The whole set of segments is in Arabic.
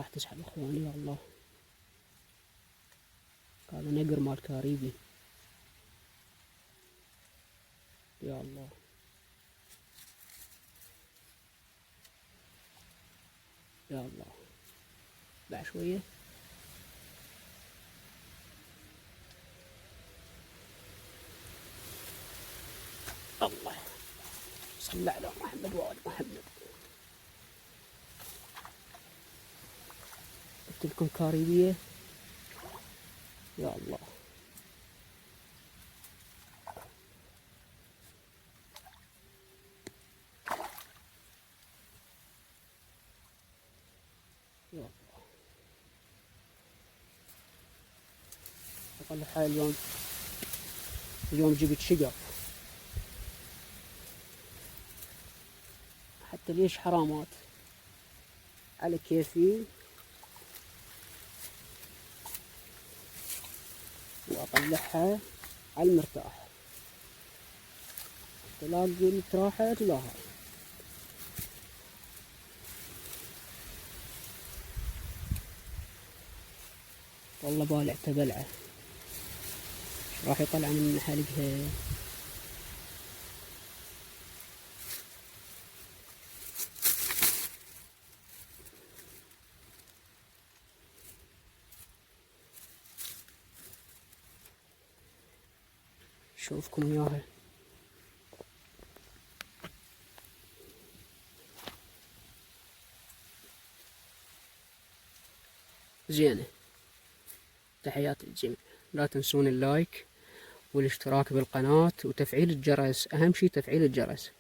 راح تسحب اخواني. يا الله، هذا نقر مال كاريبي. يا الله، يا الله، بعد شوية. الله، صل على محمد وآل محمد. قلت لكم كاريبية. يا الله، يا الله. أقل حال اليوم جبت شقر. حتى ليش حرامات على كيفي، وأطلعها على المرتاح. لا قلت راحت ولا هاي. والله بالع تبلعه، راح يطلع من حلقها. شوفكم اياها. زينة. تحياتي للجميع. لا تنسون اللايك والاشتراك بالقناة وتفعيل الجرس. اهم شي تفعيل الجرس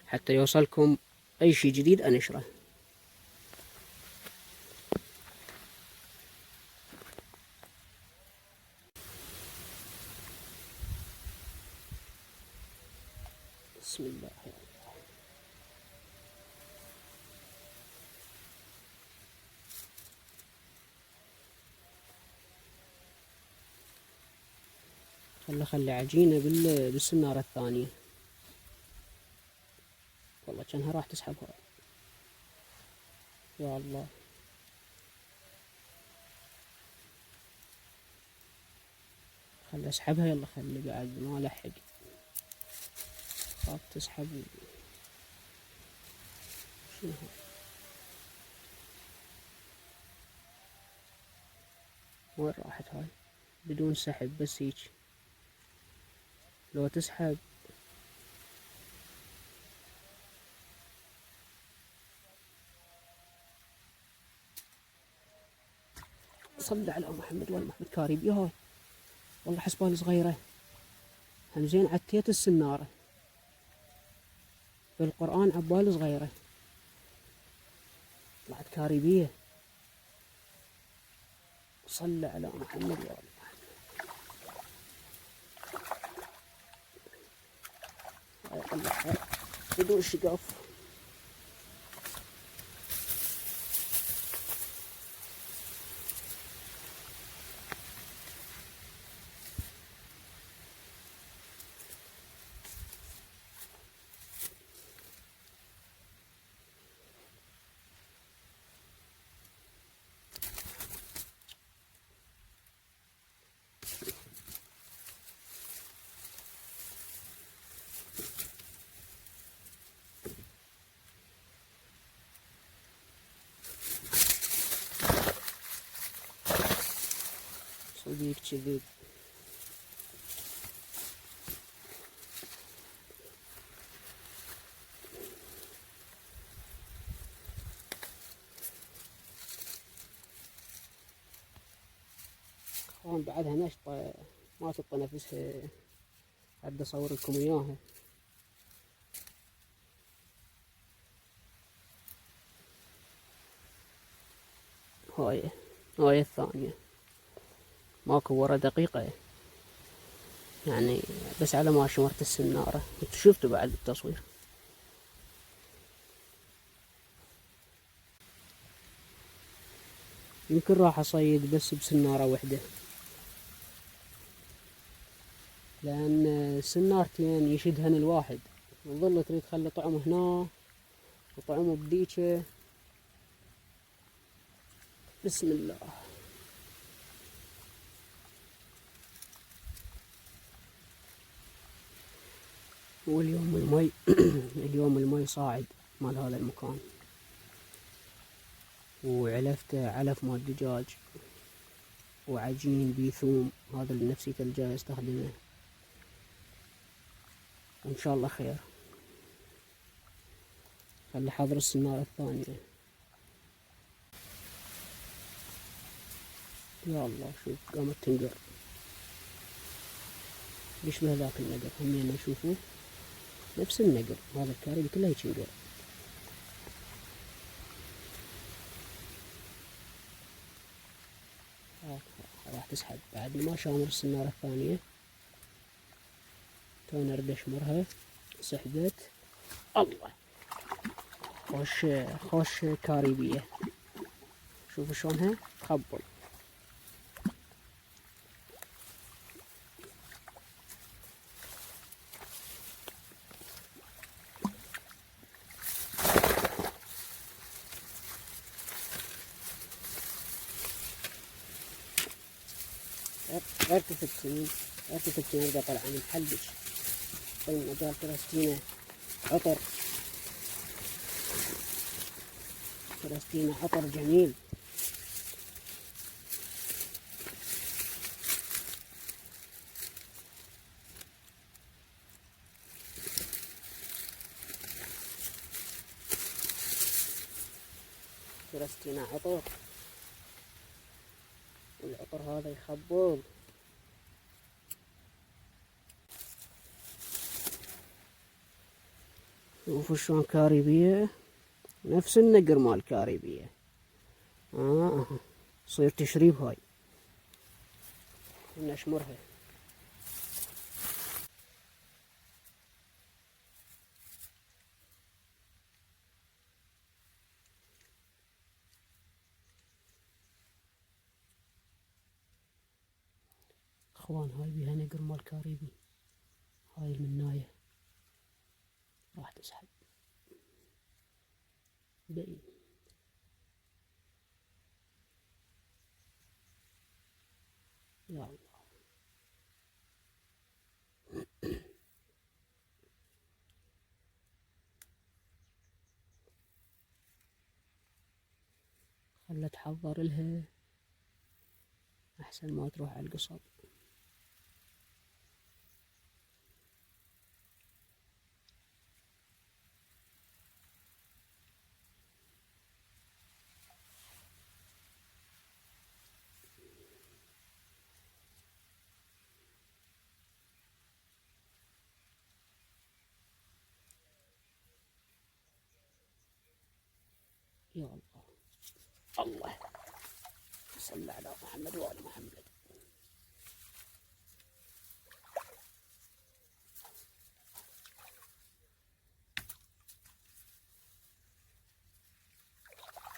حتى يوصلكم اي شي جديد انشره. بسم الله. خلي عجينة بالسنارة الثانية. والله كانها راح تسحبها. يا الله، خلي اسحبها. يلا خلي بعد ما لحق. خاف تسحب. شنو وين راحت هاي؟ بدون سحب بس هيك. لو تسحب صل على محمد وآل محمد. كاريبي هاي. والله حسبالي صغيرة. هم زين عتيت السنارة. بالقرآن عبالي صغيرة، طلعت كاريبية. صل على محمد وآل محمد. هاي طلعها بدون شقاف. صديق كذب. اخوان بعدها نشطة ما تبقى نفسها. عد اصور لكم اياها. هاي الثانية. ماكو ورا دقيقة يعني، بس على ما شمرت السنارة. انتو شفتوا بعد التصوير. يمكن راح اصيد بس بسنارة وحدة، لان سنارتين يشدهن الواحد. وظل تريد تخلي طعمه هنا وطعمه بديكه. بسم الله. واليوم المي اليوم المي صاعد مال هذا المكان، وعلفته علف مال دجاج وعجين بيثوم، هذا اللي نفسيته الجاي استخدمه، وان شاء الله خير. خلي حضر السنارة الثانية. يا الله شوف قامت تنقر، يشبه ذاك النقر همين نشوفوه نفس النقر، هذا الكاريبي كله هيك ينقر. راح تسحب بعد ما شامر السنارة الثانية، تو نردش مرها سحبت. الله خوش كاريبية، شوفوا شلونها تخبل. غير تفتين ارجع طلع من حلقش طيب مجال فلسطينة عطر، فلسطينة عطر جميل. فلسطينة عطر، والعطر هذا يخبل. شوفوا شلون كاريبية، نفس النقر مال كاريبية. صير تشريب هاي، نشمرها. اخوان هاي بيها نقر مال كاريبي، هاي المناية راح تسحب بين. يا الله خلت تحضر لها احسن ما تروح على القصب. يا الله الله صل على محمد وآل محمد.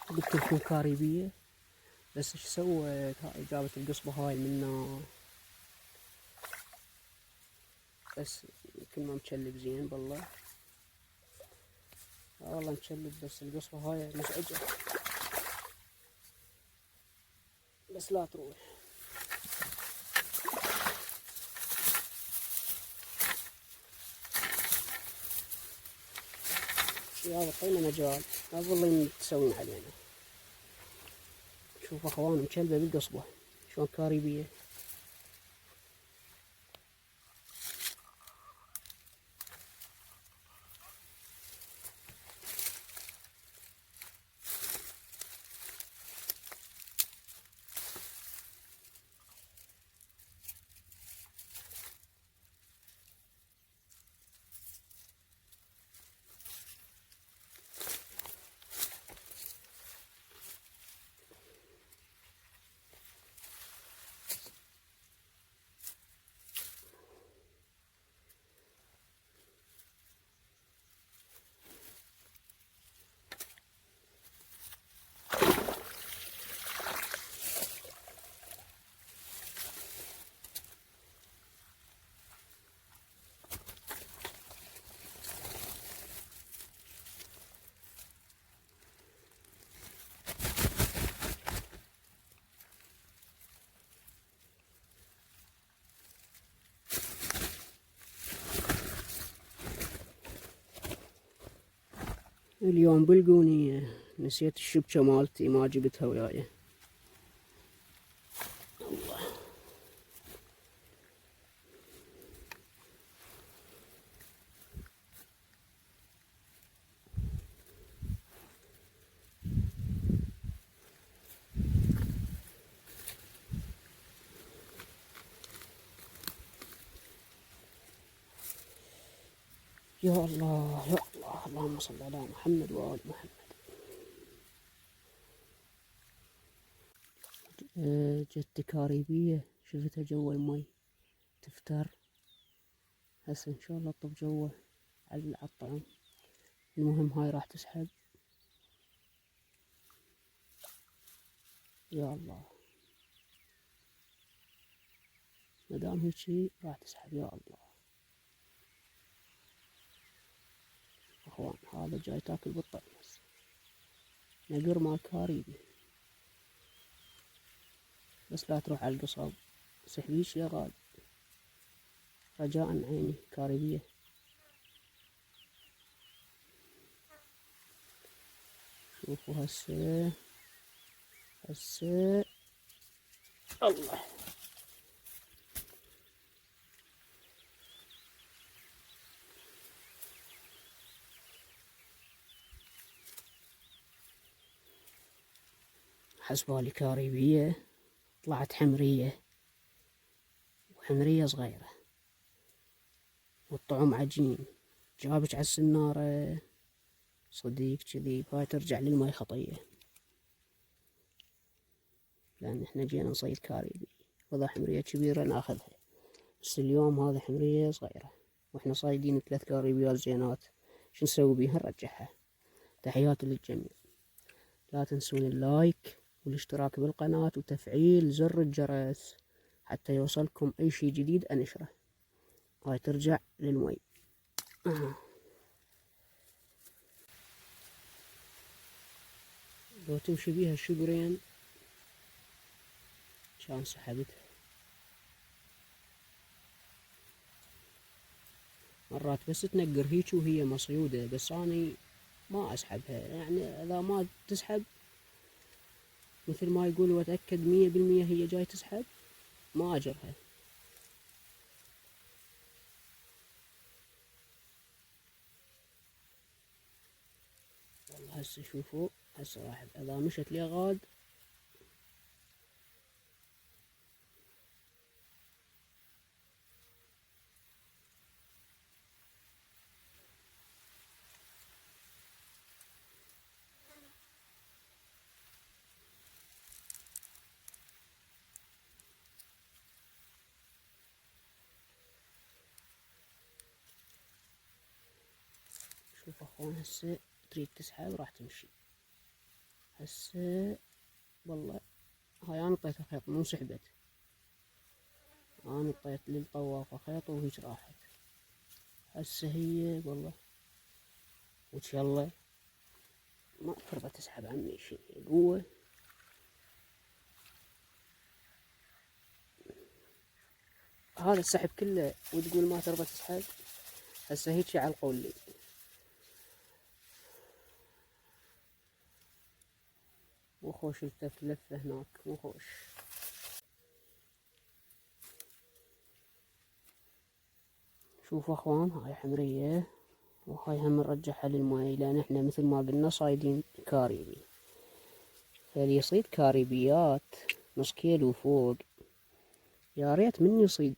قلت لكم كاريبية، بس ايش سويت؟ هاي جابت القصبة هاي منا، بس كل ما مشلب زين بالله، والله مشلب، بس القصبة هاي مزعجة، بس لا تروح. يا بطينا مجال ما بالله تسوين علينا. شوف اخوان مشلبة بالقصبة شلون كاريبية. اليوم بلقوني نسيت الشبكة مالتي ما جبتها وياي. الله. يا الله يا الله، اللهم صل على محمد وآل محمد. جت كاريبية شفتها جوا المي تفتر. هسه ان شاء الله طب جوا على الطعم. المهم هاي راح تسحب. يا الله، مدام هيجي راح تسحب. يا الله اخوان، هذا جاي تاكل بالطعمس، نقر مال كاريبي. بس لا تروح على القصب، سحبيش يا غالي رجاء عيني. كاريبية شوفوا هسه الله. حسبالي كاريبية طلعت حمرية، وحمرية صغيرة والطعم عجين. جابك على السنارة صديق كذي، هاي ترجع للماي خطية، لأن احنا جينا نصيد كاريبي، وإذا حمرية كبيرة ناخذها. بس اليوم هذا حمرية صغيرة، واحنا صايدين 3 كاريبيات زينات، شو نسوي بيها؟ نرجعها. تحياتي للجميع، لا تنسون اللايك والاشتراك بالقناة وتفعيل زر الجرس حتى يوصلكم اي شي جديد انشره. هاي ترجع للمي. لو تمشي بيها شبرين كان سحبتها. مرات بس تنقر هيك وهي مصيودة، بس اني ما اسحبها. يعني اذا ما تسحب مثل ما يقول واتأكد 100% هي جاي تسحب، ما اجرها. والله هسه شوفوا، هسه راح اذا مشت لي غاد شوف اخوان، هسه تريد تسحب راح تمشي. هسه والله هاي انا طيتها خيط مو سحبت، انا طيت للطوافة خيط وهيج راحت. هسه هي والله وان شاء الله ما ترضى تسحب عني شي قوة. هذا السحب كله وتقول ما ترضى تسحب. هسه هيك على القول لي. مو خوش التف لفة هناك، مو خوش. شوفوا اخوان، هاي حمرية وهاي هم نرجعها للماي، لان احنا مثل ما قلنا صايدين كاريبي. فاللي يصيد كاريبيات نص كيلو فوق يا ريت من يصيد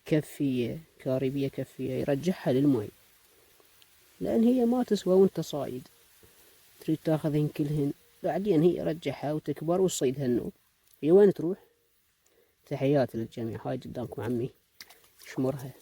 كفية كاريبية كفية يرجعها للماي، لان هي ما تسوى وانت صايد. تريد تاخذهن كلهن بعدين هي رجعها وتكبر وتصيدها النوب، هي وين تروح؟ تحياتي للجميع. هاي قدامكم عمي شمرها.